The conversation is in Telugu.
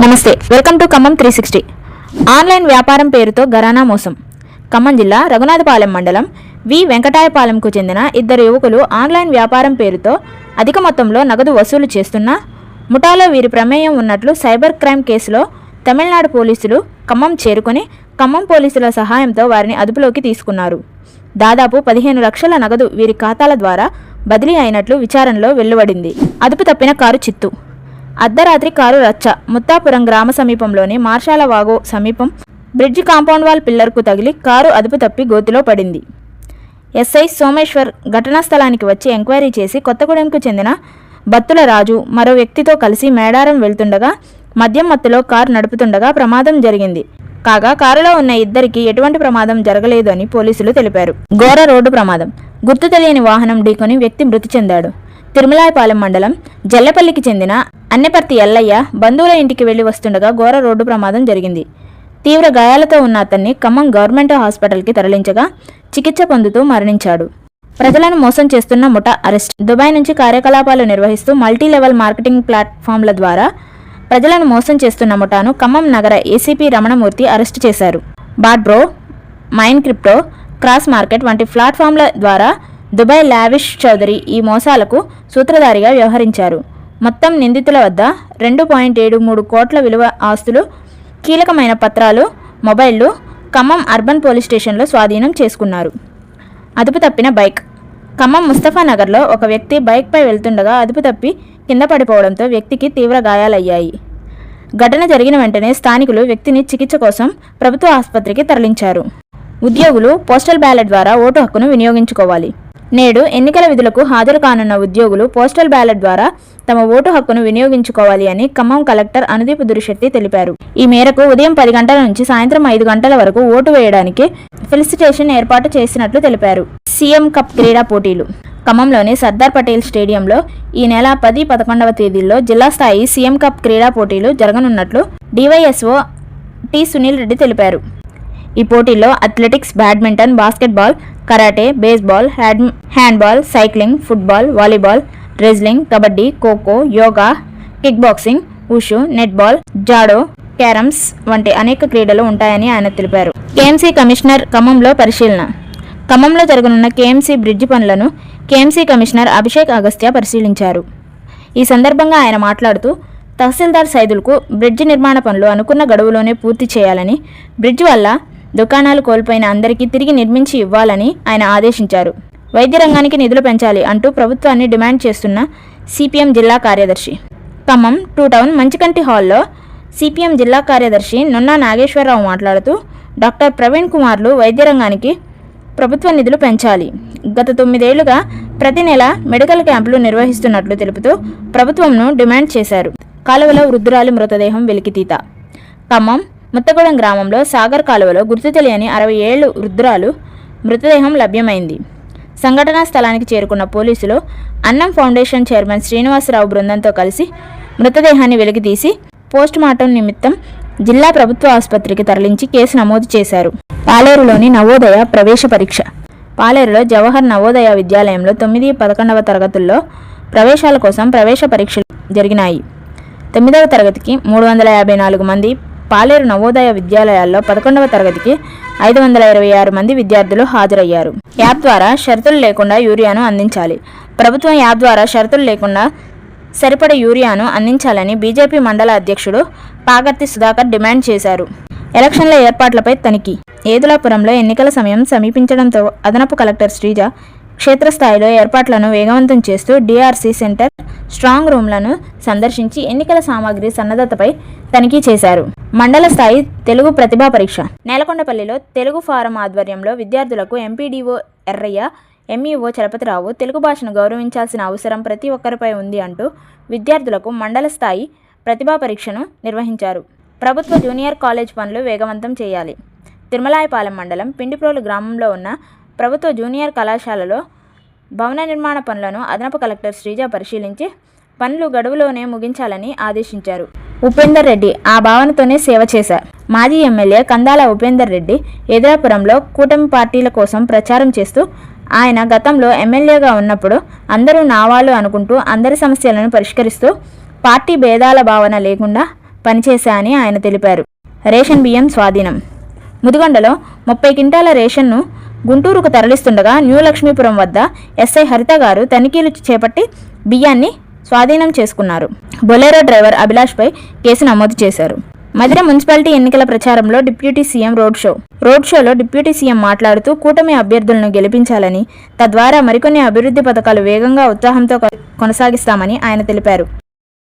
నమస్తే, వెల్కమ్ టు ఖమ్మం 360. ఆన్లైన్ వ్యాపారం పేరుతో ఘరానా మోసం. ఖమ్మం జిల్లా రఘునాథపాలెం మండలం వి వెంకటాయపాలెంకు చెందిన ఇద్దరు యువకులు ఆన్లైన్ వ్యాపారం పేరుతో అధిక మొత్తంలో నగదు వసూలు చేస్తున్న ముఠాలో వీరి ప్రమేయం ఉన్నట్లు సైబర్ క్రైమ్ కేసులో తమిళనాడు పోలీసులు ఖమ్మం చేరుకుని ఖమ్మం పోలీసుల సహాయంతో వారిని అదుపులోకి తీసుకున్నారు. దాదాపు 15 లక్షల నగదు వీరి ఖాతాల ద్వారా బదిలీ అయినట్లు విచారణలో వెలువడింది. అదుపు తప్పిన కారు చిత్తు. అర్ధరాత్రి కారు రచ్చ. ముత్తాపురం గ్రామ సమీపంలోని మార్షాల వాగు సమీపం బ్రిడ్జి కాంపౌండ్ వాల్ పిల్లర్కు తగిలి కారు అదుపు తప్పి గోతిలో పడింది. ఎస్ఐ సోమేశ్వర్ ఘటనా స్థలానికి వచ్చి ఎంక్వైరీ చేసి కొత్తగూడెంకు చెందిన బత్తుల రాజు మరో వ్యక్తితో కలిసి మేడారం వెళ్తుండగా మద్యం మత్తులో కారు నడుపుతుండగా ప్రమాదం జరిగింది. కాగా కారులో ఉన్న ఇద్దరికి ఎటువంటి ప్రమాదం జరగలేదు అని పోలీసులు తెలిపారు. ఘోర రోడ్డు ప్రమాదం. గుర్తు తెలియని వాహనం ఢీకొని వ్యక్తి మృతి చెందాడు. తిరుమలాయపాలెం మండలం జల్లెపల్లికి చెందిన అన్నెపర్తి ఎల్లయ్య బంధువుల ఇంటికి వెళ్లి వస్తుండగా ఘోర రోడ్డు ప్రమాదం జరిగింది. తీవ్ర గాయాలతో ఉన్న అతన్ని ఖమ్మం గవర్నమెంట్ హాస్పిటల్కి తరలించగా చికిత్స పొందుతూ మరణించాడు. ప్రజలను మోసం చేస్తున్న ముఠా అరెస్ట్. దుబాయ్ నుంచి కార్యకలాపాలు నిర్వహిస్తూ మల్టీ లెవెల్ మార్కెటింగ్ ప్లాట్ఫామ్ల ద్వారా ప్రజలను మోసం చేస్తున్న ముఠాను ఖమ్మం నగర ఏసీపీ రమణమూర్తి అరెస్టు చేశారు. బాట్బ్రో, మైన్ క్రిప్టో, క్రాస్ మార్కెట్ వంటి ప్లాట్ఫామ్ల ద్వారా దుబాయ్ లావిష్ చౌదరి ఈ మోసాలకు సూత్రధారిగా వ్యవహరించారు. మొత్తం నిందితుల వద్ద 2.73 కోట్ల విలువ ఆస్తులు, కీలకమైన పత్రాలు, మొబైళ్లు ఖమ్మం అర్బన్ పోలీస్ స్టేషన్లో స్వాధీనం చేసుకున్నారు. అదుపు తప్పిన బైక్. ఖమ్మం ముస్తఫానగర్లో ఒక వ్యక్తి బైక్పై వెళ్తుండగా అదుపు తప్పి కింద పడిపోవడంతో వ్యక్తికి తీవ్ర గాయాలయ్యాయి. ఘటన జరిగిన వెంటనే స్థానికులు వ్యక్తిని చికిత్స కోసం ప్రభుత్వ ఆసుపత్రికి తరలించారు. ఉద్యోగులు పోస్టల్ బ్యాలెట్ ద్వారా ఓటు హక్కును వినియోగించుకోవాలి. నేడు ఎన్నికల విధులకు హాజరు కానున్న ఉద్యోగులు పోస్టల్ బ్యాలెట్ ద్వారా తమ ఓటు హక్కును వినియోగించుకోవాలి అని ఖమ్మం కలెక్టర్ అనుదీప్ దురిశెట్టి తెలిపారు. ఈ మేరకు ఉదయం 10 గంటల నుంచి సాయంత్రం 5 గంటల వరకు ఓటు వేయడానికి ఫెసిలిటేషన్ ఏర్పాటు చేసినట్లు తెలిపారు. సీఎం కప్ క్రీడా పోటీలు. ఖమ్మంలోని సర్దార్ పటేల్ స్టేడియంలో ఈ నెల 10, 11వ తేదీల్లో జిల్లా స్థాయి సీఎం కప్ క్రీడా పోటీలు జరగనున్నట్లు డివైఎస్ఓ టి సునీల్ రెడ్డి తెలిపారు. ఈ పోటీల్లో athletics, badminton, basketball, karate, baseball, handball, cycling, football, volleyball, wrestling, kabaddi, kho kho, yoga, kick boxing, wushu, netball, judo, carroms వంటి అనేక క్రీడలు ఉంటాయని ఆయన తెలిపారు. కేఎంసీ కమిషనర్ ఖమ్మంలో పరిశీలన. ఖమ్మంలో జరగనున్న కేఎంసీ బ్రిడ్జి పనులను కేఎంసీ కమిషనర్ అభిషేక్ అగస్త్య పరిశీలించారు. ఈ సందర్భంగా ఆయన మాట్లాడుతూ తహసీల్దార్ సైదులకు బ్రిడ్జి నిర్మాణ పనులు అనుకున్న గడువులోనే పూర్తి చేయాలని, బ్రిడ్జి వల్ల దుకాణాలు కోల్పోయిన అందరికీ తిరిగి నిర్మించి ఇవ్వాలని ఆయన ఆదేశించారు. వైద్య రంగానికి నిధులు పెంచాలి అంటూ ప్రభుత్వాన్ని డిమాండ్ చేస్తున్న సిపిఎం జిల్లా కార్యదర్శి. ఖమ్మం 2 టౌన్ మంచికంటి హాల్లో సిపిఎం జిల్లా కార్యదర్శి నున్నా నాగేశ్వరరావు మాట్లాడుతూ డాక్టర్ ప్రవీణ్ కుమార్లు వైద్య రంగానికి ప్రభుత్వ నిధులు పెంచాలి. గత 9 ఏళ్లుగా ప్రతి నెల మెడికల్ క్యాంపులు నిర్వహిస్తున్నట్లు తెలుపుతూ ప్రభుత్వంను డిమాండ్ చేశారు. కాలువలో వృద్ధురాలి మృతదేహం వెలికితీత. ఖమ్మం ముత్తగూడెం గ్రామంలో సాగర్ కాలువలో గుర్తు తెలియని 60 ఏళ్ల వృద్ధురాలు మృతదేహం లభ్యమైంది. సంఘటనా స్థలానికి చేరుకున్న పోలీసులు అన్నం ఫౌండేషన్ చైర్మన్ శ్రీనివాసరావు బృందంతో కలిసి మృతదేహాన్ని వెలికితీసి పోస్టుమార్టం నిమిత్తం జిల్లా ప్రభుత్వ ఆసుపత్రికి తరలించి కేసు నమోదు చేశారు. పాలేరులోని నవోదయ ప్రవేశ పరీక్ష. పాలేరులో జవహర్ నవోదయ విద్యాలయంలో 9, 11వ తరగతుల్లో ప్రవేశాల కోసం ప్రవేశ పరీక్షలు జరిగినాయి. 9వ తరగతికి 354 మంది, పాలేరు నవోదయ విద్యాలయాల్లో 11వ తరగతికి 526 మంది విద్యార్థులు హాజరయ్యారు. యాప్ ద్వారా షరతులు లేకుండా యూరియాను అందించాలి. ప్రభుత్వం యాప్ ద్వారా షరతులు లేకుండా సరిపడ యూరియాను అందించాలని బీజేపీ మండల అధ్యక్షుడు పాగర్తి సుధాకర్ డిమాండ్ చేశారు. ఎలక్షన్ల ఏర్పాట్లపై తనిఖీ. ఏదులాపురంలో ఎన్నికల సమయం సమీపించడంతో అదనపు కలెక్టర్ శ్రీజ క్షేత్రస్థాయిలో ఏర్పాట్లను వేగవంతం చేస్తూ డిఆర్సీ సెంటర్, స్ట్రాంగ్ రూమ్లను సందర్శించి ఎన్నికల సామాగ్రి సన్నద్ధతపై తనిఖీ చేశారు. మండల స్థాయి తెలుగు ప్రతిభా పరీక్ష. నేలకొండపల్లిలో తెలుగు ఫారం ఆధ్వర్యంలో విద్యార్థులకు ఎంపీడీఓ ఎర్రయ్య, ఎంఈఓ చలపతిరావు తెలుగు భాషను గౌరవించాల్సిన అవసరం ప్రతి ఒక్కరిపై ఉంది అంటూ విద్యార్థులకు మండల స్థాయి ప్రతిభా పరీక్షను నిర్వహించారు. ప్రభుత్వ జూనియర్ కాలేజ్ పనులు వేగవంతం చేయాలి. తిరుమలాయపాలెం మండలం పిండిప్రోలు గ్రామంలో ఉన్న ప్రభుత్వ జూనియర్ కళాశాలలో భవన నిర్మాణ పనులను అదనపు కలెక్టర్ శ్రీజ పరిశీలించి పనులు గడువులోనే ముగించాలని ఆదేశించారు. ఉపేందర్ రెడ్డి ఆ భావనతోనే సేవ చేశారు. మాజీ ఎమ్మెల్యే కందాల ఉపేందర్ రెడ్డి ఎదురాపురంలో కూటమి పార్టీల కోసం ప్రచారం చేస్తూ ఆయన గతంలో ఎమ్మెల్యేగా ఉన్నప్పుడు అందరూ నావాళ్ళు అనుకుంటూ అందరి సమస్యలను పరిష్కరిస్తూ పార్టీ భేదాల భావన లేకుండా పనిచేశా అని ఆయన తెలిపారు. రేషన్ బియ్యం స్వాధీనం. ముదిగొండలో 30 క్వింటాల రేషన్ను గుంటూరుకు తరలిస్తుండగా న్యూ లక్ష్మీపురం వద్ద ఎస్ఐ హరిత గారు తనిఖీలు చేపట్టి బియ్యాన్ని స్వాధీనం చేసుకున్నారు. బొలెరో డ్రైవర్ అభిలాష్పై కేసు నమోదు చేశారు. మధిర మున్సిపాలిటీ ఎన్నికల ప్రచారంలో డిప్యూటీ సీఎం రోడ్ షోలో డిప్యూటీ సీఎం మాట్లాడుతూ కూటమి అభ్యర్థులను గెలిపించాలని, తద్వారా మరికొన్ని అభివృద్ధి పథకాలు వేగంగా ఉత్సాహంతో కొనసాగిస్తామని ఆయన తెలిపారు.